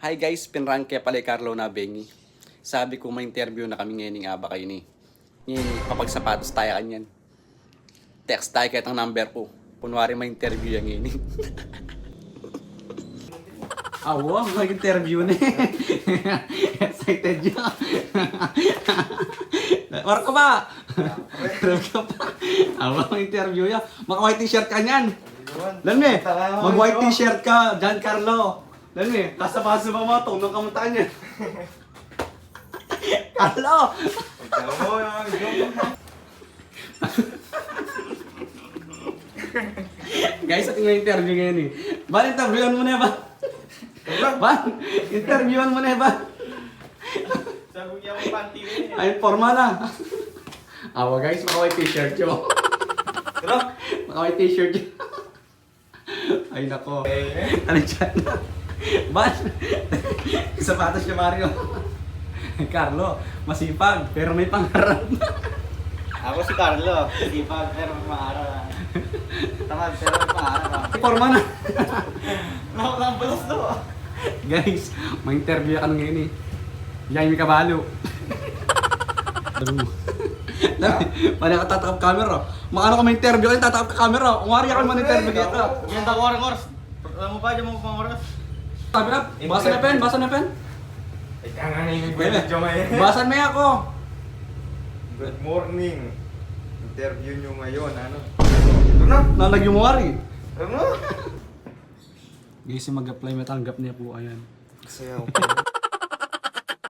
Hi guys, pinrank kaya pala Carlo na Bengi. Sabi ko may interview na kami ngayon ng aba kayo ni. Ngayon, kapag sapatos tayo kanyan. Text tayo kahit ang number ko. Kunwari may interview yan ngayon. Awa, mag-interview na excited yun. Marco ba? Marco ba? Awa, mag-interview yan. Maka-white t-shirt ka niyan. Lami, mag-white t-shirt ka, Giancarlo. Lami, kasabasa ba mo, tunong kamuntaan niya. Carlo! Guys, ating may interview ngayon eh. Ba, interviewan mo na ba? Ba, interviewan mo na ba? Sabi niya mo panty rin. Ay, forma na. Awa guys, maka-white t-shirt yun. Maka-white t-shirt yun. Ay nako. Ano dyan? Ba? Sapatos niya Mario. Carlo, masipag, pero may pangarap. Ako si Carlo. Sipag pero maaral. Tamad pero may pangarap. Forma na. Nakakambalos to. Guys, may interview ka nung ngayon eh. Jaime Caballo. Paano ka tatakap camera? Maano ka may interview ka, tatakap ka camera. Umari ka man interview kita. Yan ako oras. Alam mo pa, dyan mo pang oras. Sabi na, basa na pen, basa na pen. Ay, kaya nga yung video ngayon. Basan mo ako. Good morning. Interview nyo ngayon, ano? Ito na. Nalag yung wari. Ano? Guys, mag-apply matanggap niya po, ayan. Kasi ako.